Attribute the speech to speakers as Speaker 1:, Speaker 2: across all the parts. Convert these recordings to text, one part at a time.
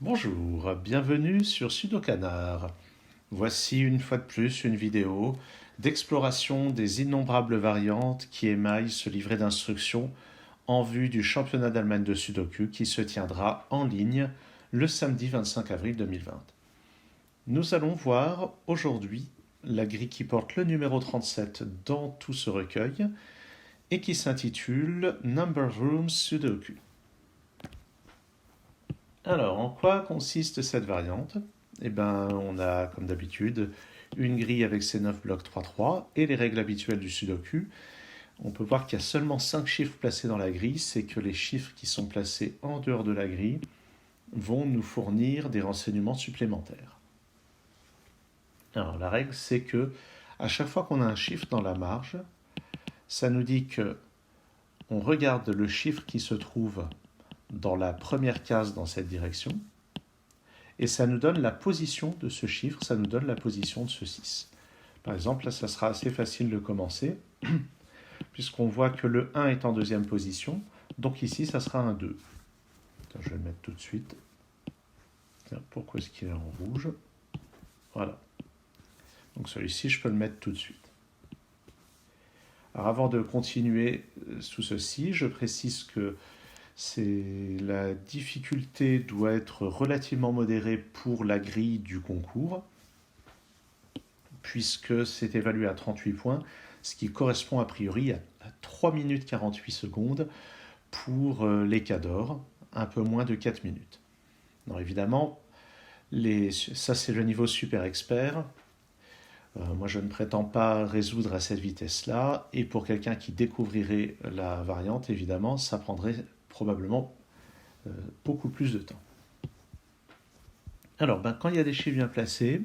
Speaker 1: Bonjour, bienvenue sur Sudokanar. Voici une fois de plus une vidéo d'exploration des innombrables variantes qui émaillent ce livret d'instructions en vue du championnat d'Allemagne de Sudoku qui se tiendra en ligne le samedi 25 avril 2020. Nous allons voir aujourd'hui la grille qui porte le numéro 37 dans tout ce recueil et qui s'intitule Number Room Sudoku. Alors, en quoi consiste cette variante? Eh bien, on a, comme d'habitude, une grille avec ses 9 blocs 3-3 et les règles habituelles du Sudoku. On peut voir qu'il y a seulement 5 chiffres placés dans la grille, c'est que les chiffres qui sont placés en dehors de la grille vont nous fournir des renseignements supplémentaires. Alors, la règle, c'est que à chaque fois qu'on a un chiffre dans la marge, ça nous dit que on regarde le chiffre qui se trouve dans la première case dans cette direction, et ça nous donne la position de ce chiffre, ça nous donne la position de ce 6. Par exemple, là, ça sera assez facile de commencer, puisqu'on voit que le 1 est en deuxième position, donc ici, ça sera un 2. Attends, je vais le mettre tout de suite. Tiens, pourquoi est-ce qu'il est en rouge? Voilà. Donc celui-ci, je peux le mettre tout de suite. Alors avant de continuer sous ceci, je précise que la difficulté doit être relativement modérée pour la grille du concours, puisque c'est évalué à 38 points, ce qui correspond a priori à 3 minutes 48 secondes pour les cadors, un peu moins de 4 minutes. Alors évidemment, ça c'est le niveau super expert. Moi je ne prétends pas résoudre à cette vitesse-là, et pour quelqu'un qui découvrirait la variante, évidemment, ça prendrait probablement beaucoup plus de temps. Alors, quand il y a des chiffres bien placés,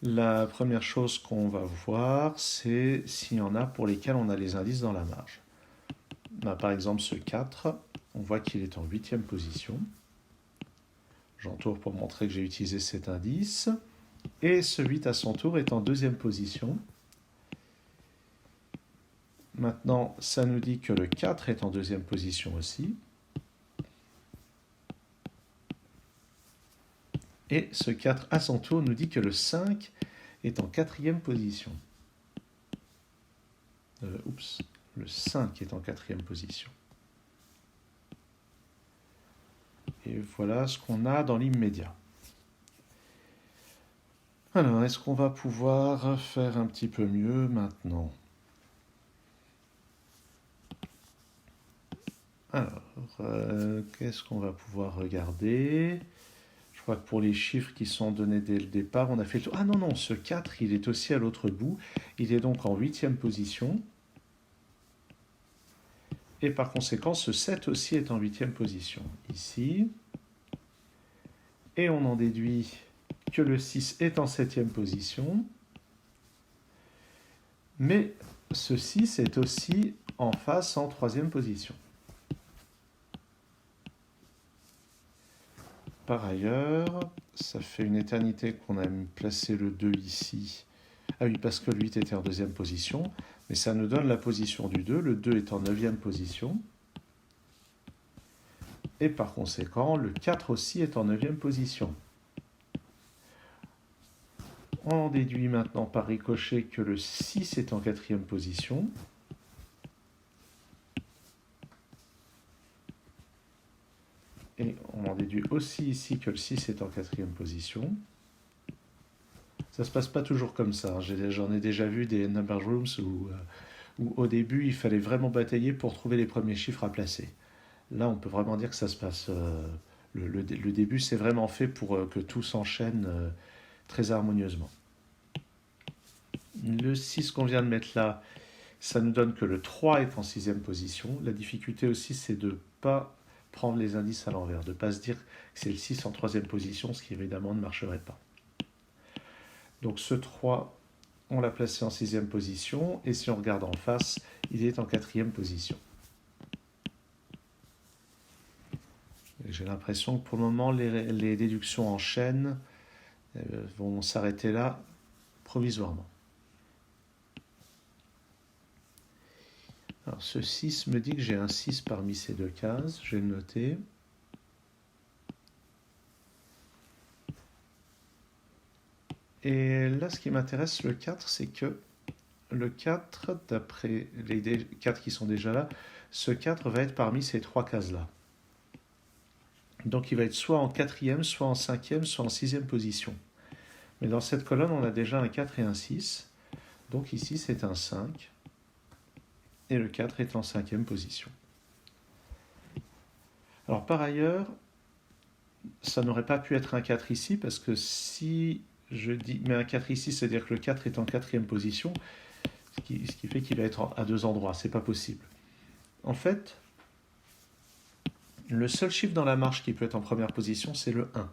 Speaker 1: la première chose qu'on va voir, c'est s'il y en a pour lesquels on a les indices dans la marge. Par exemple, ce 4, on voit qu'il est en 8e position. J'entoure pour montrer que j'ai utilisé cet indice. Et ce 8 à son tour est en 2e position. Maintenant, ça nous dit que le 4 est en 2e position aussi. Et ce 4 à son tour nous dit que le 5 est en 4e position. Le 5 est en 4e position. Et voilà ce qu'on a dans l'immédiat. Alors, est-ce qu'on va pouvoir faire un petit peu mieux maintenant? Alors, qu'est-ce qu'on va pouvoir regarder? Je crois que pour les chiffres qui sont donnés dès le départ, on a fait le tour. Ah non, non, ce 4, il est aussi à l'autre bout. Il est donc en 8e position. Et par conséquent, ce 7 aussi est en 8e position. Ici. Et on en déduit que le 6 est en 7e position. Mais ce 6 est aussi en face en 3e position. Par ailleurs, ça fait une éternité qu'on a placé le 2 ici. Ah oui, parce que le 8 était en 2e position. Mais ça nous donne la position du 2. Le 2 est en 9e position. Et par conséquent, le 4 aussi est en 9e position. On déduit maintenant par ricochet que le 6 est en 4e position. Et on en déduit aussi ici que le 6 est en 4e position. Ça ne se passe pas toujours comme ça. J'en ai déjà vu des number rooms où au début, il fallait vraiment batailler pour trouver les premiers chiffres à placer. Là, on peut vraiment dire que ça se passe... le début, c'est vraiment fait pour que tout s'enchaîne très harmonieusement. Le 6 qu'on vient de mettre là, ça nous donne que le 3 est en 6e position. La difficulté aussi, c'est de ne pas prendre les indices à l'envers, de ne pas se dire que c'est le 6 en 3e position, ce qui évidemment ne marcherait pas. Donc ce 3, on l'a placé en 6e position, et si on regarde en face, il est en 4e position. J'ai l'impression que pour le moment, les déductions en chaîne vont s'arrêter là provisoirement. Alors ce 6 me dit que j'ai un 6 parmi ces deux cases, je vais le noter. Et là, ce qui m'intéresse, le 4, c'est que le 4, d'après les 4 qui sont déjà là, ce 4 va être parmi ces trois cases-là. Donc il va être soit en quatrième, soit en cinquième, soit en sixième position. Mais dans cette colonne, on a déjà un 4 et un 6. Donc ici, c'est un 5. Et le 4 est en cinquième position. Alors par ailleurs, ça n'aurait pas pu être un 4 ici, parce que si je dis mais un 4 ici, c'est-à-dire que le 4 est en quatrième position, ce qui fait qu'il va être à deux endroits. C'est pas possible. En fait, le seul chiffre dans la marche qui peut être en première position, c'est le 1.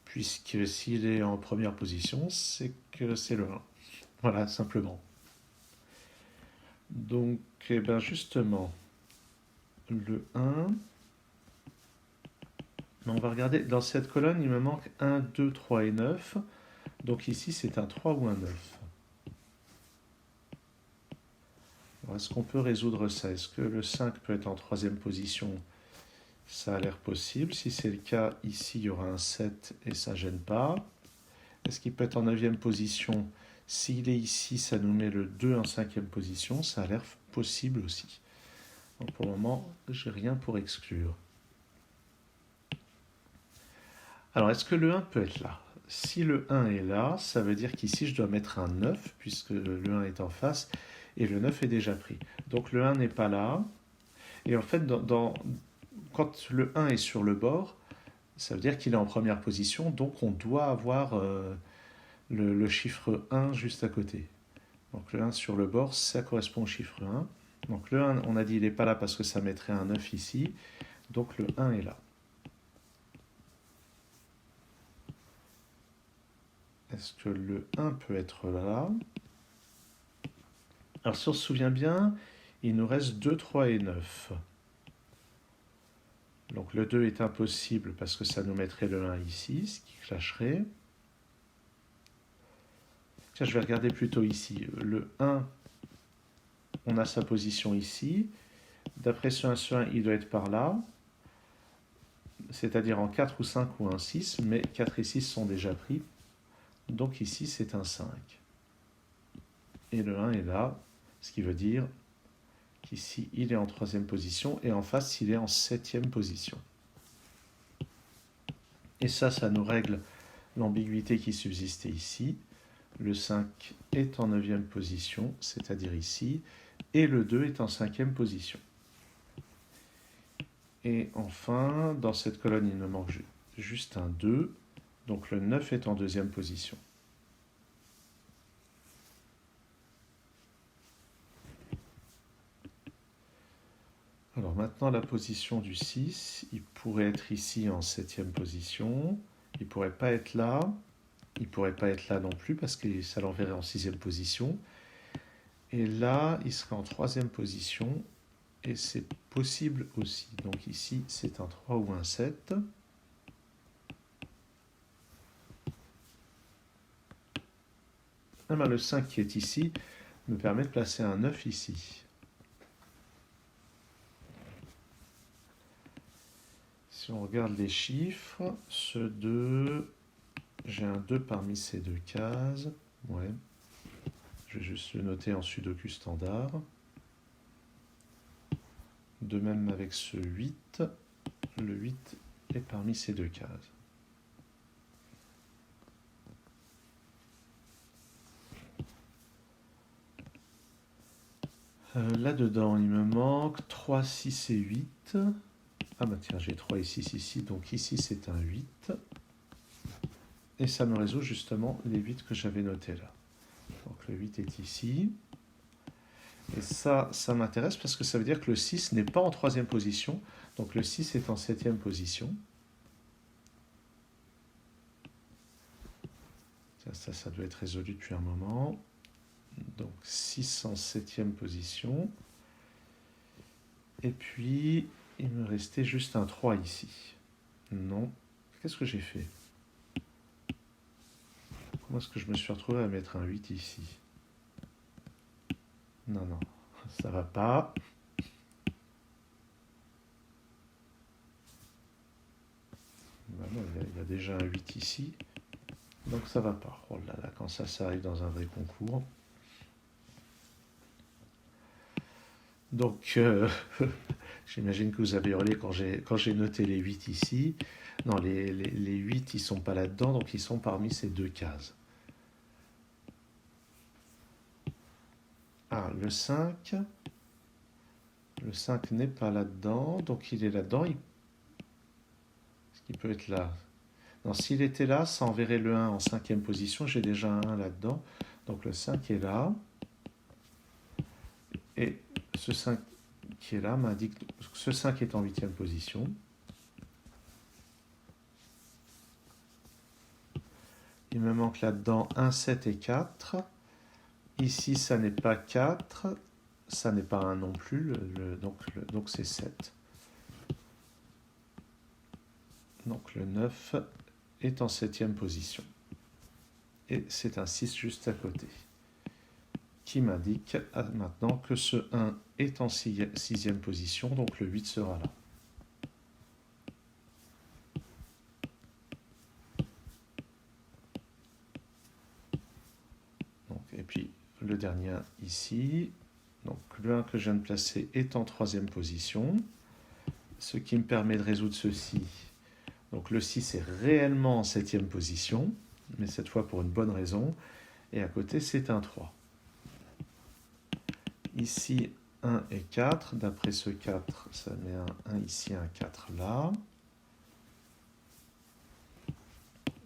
Speaker 1: Puisque s'il est en première position, c'est que c'est le 1. Voilà, simplement. Donc, eh ben justement, le 1, on va regarder, dans cette colonne, il me manque 1, 2, 3 et 9. Donc ici, c'est un 3 ou un 9. Alors, est-ce qu'on peut résoudre ça? Est-ce que le 5 peut être en troisième position? Ça a l'air possible. Si c'est le cas, ici, il y aura un 7 et ça ne gêne pas. Est-ce qu'il peut être en neuvième position? S'il est ici, ça nous met le 2 en cinquième position. Ça a l'air possible aussi. Donc pour le moment, j'ai rien pour exclure. Alors, est-ce que le 1 peut être là? Si le 1 est là, ça veut dire qu'ici, je dois mettre un 9, puisque le 1 est en face, et le 9 est déjà pris. Donc le 1 n'est pas là. Et en fait, quand le 1 est sur le bord, ça veut dire qu'il est en première position, donc on doit avoir le chiffre 1 juste à côté. Donc le 1 sur le bord, ça correspond au chiffre 1. Donc le 1, on a dit il n'est pas là parce que ça mettrait un 9 ici. Donc le 1 est là. Est-ce que le 1 peut être là? Alors si on se souvient bien, il nous reste 2, 3 et 9. Donc le 2 est impossible parce que ça nous mettrait le 1 ici, ce qui clasherait. Tiens, je vais regarder plutôt ici. Le 1, on a sa position ici. D'après ce 1 sur 1, il doit être par là. C'est-à-dire en 4 ou 5 ou un 6, mais 4 et 6 sont déjà pris. Donc ici, c'est un 5. Et le 1 est là, ce qui veut dire qu'ici, il est en troisième position, et en face, il est en septième position. Et ça nous règle l'ambiguïté qui subsistait ici. Le 5 est en neuvième position, c'est-à-dire ici, et le 2 est en cinquième position. Et enfin, dans cette colonne, il me manque juste un 2, donc le 9 est en deuxième position. Alors maintenant, la position du 6, il pourrait être ici en septième position, il ne pourrait pas être là, il ne pourrait pas être là non plus parce que ça l'enverrait en sixième position. Et là, il serait en troisième position, et c'est possible aussi. Donc ici, c'est un 3 ou un 7. Ah ben, le 5 qui est ici me permet de placer un 9 ici. Si on regarde les chiffres, ce 2, j'ai un 2 parmi ces deux cases. Ouais. Je vais juste le noter en sudoku standard. De même avec ce 8, le 8 est parmi ces deux cases. Là-dedans, il me manque 3, 6 et 8. Ah bah tiens, j'ai 3 et 6 ici, donc ici c'est un 8. Et ça me résout justement les 8 que j'avais notés là. Donc le 8 est ici. Et ça m'intéresse parce que ça veut dire que le 6 n'est pas en troisième position. Donc le 6 est en septième position. Ça doit être résolu depuis un moment. Donc 6 en septième position. Et puis, il me restait juste un 3 ici. Non. Qu'est-ce que j'ai fait? Comment est-ce que je me suis retrouvé à mettre un 8 ici? Non, non, ça va pas. Ben non, il y a déjà un 8 ici. Donc ça va pas. Oh là là, quand ça arrive dans un vrai concours. Donc, j'imagine que vous avez hurlé quand j'ai noté les 8 ici. Non, les 8, ils sont pas là-dedans, donc ils sont parmi ces deux cases. Ah, le 5. Le 5 n'est pas là-dedans, donc il est là-dedans. Est-ce qu'il peut être là? Non, s'il était là, ça enverrait le 1 en cinquième position. J'ai déjà un 1 là-dedans. Donc le 5 est là. Et ce 5 qui est là m'indique que ce 5 est en huitième position. Il me manque là-dedans 1, 7 et 4. Ici, ça n'est pas 4. Ça n'est pas 1 non plus. Donc c'est 7. Donc le 9 est en septième position. Et c'est un 6 juste à côté, qui m'indique maintenant que ce 1 est en sixième position, donc le 8 sera là. Donc, et puis le dernier ici, donc le 1 que je viens de placer est en troisième position, ce qui me permet de résoudre ceci. Donc le 6 est réellement en septième position, mais cette fois pour une bonne raison, et à côté c'est un 3. Ici 1 et 4, d'après ce 4, ça met un 1 ici, un 4 là.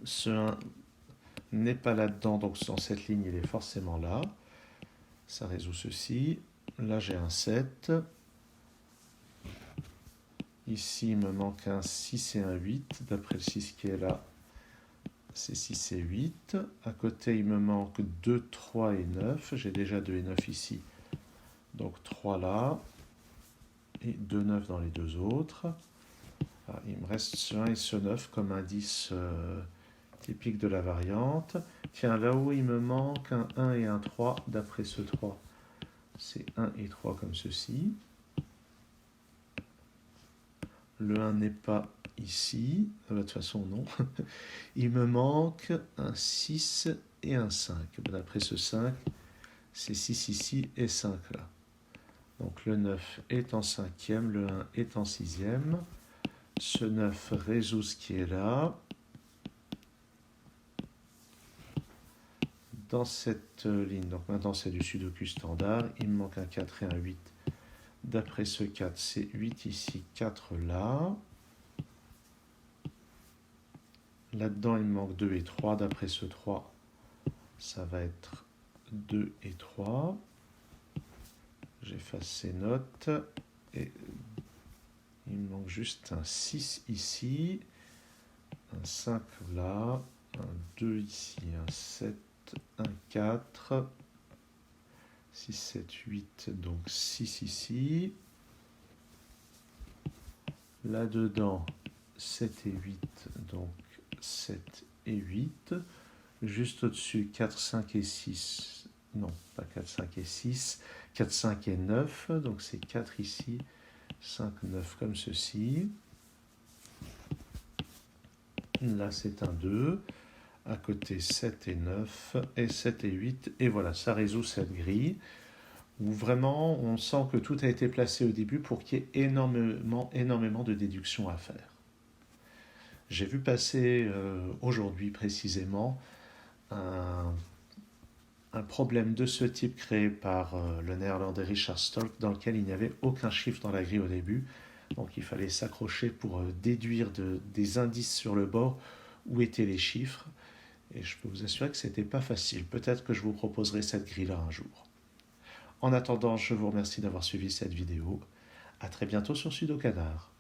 Speaker 1: Ce 1 n'est pas là-dedans, donc dans cette ligne il est forcément là. Ça résout ceci. Là j'ai un 7. Ici il me manque un 6 et un 8, d'après le 6 qui est là, c'est 6 et 8. À côté il me manque 2, 3 et 9, j'ai déjà 2 et 9 ici, donc 3 là, et 2, 9 dans les deux autres. Ah, il me reste ce 1 et ce 9 comme indice typique de la variante. Tiens, là-haut il me manque un 1 et un 3, d'après ce 3, c'est 1 et 3 comme ceci. Le 1 n'est pas ici, de toute façon non. Il me manque un 6 et un 5. D'après ce 5, c'est 6 ici et 5 là. Donc le 9 est en cinquième, le 1 est en sixième. Ce 9 résout ce qui est là. Dans cette ligne, donc maintenant c'est du sudoku standard, il me manque un 4 et un 8. D'après ce 4, c'est 8 ici, 4 là. Là-dedans, il me manque 2 et 3. D'après ce 3, ça va être 2 et 3. J'efface ces notes. Et il me manque juste un 6 ici, un 5 là, un 2 ici, un 7, un 4, 6, 7, 8, donc 6 ici. Là-dedans, 7 et 8, donc 7 et 8. Juste au-dessus, 4, 5 et 6. Non, pas 4, 5 et 6. 4, 5 et 9. Donc c'est 4 ici, 5, 9 comme ceci. Là, c'est un 2. À côté, 7 et 9. Et 7 et 8. Et voilà, ça résout cette grille où vraiment on sent que tout a été placé au début pour qu'il y ait énormément de déductions à faire. J'ai vu passer aujourd'hui précisément un problème de ce type créé par le néerlandais Richard Stolk, dans lequel il n'y avait aucun chiffre dans la grille au début. Donc il fallait s'accrocher pour déduire des indices sur le bord où étaient les chiffres. Et je peux vous assurer que ce n'était pas facile. Peut-être que je vous proposerai cette grille-là un jour. En attendant, je vous remercie d'avoir suivi cette vidéo. À très bientôt sur Sudokanar.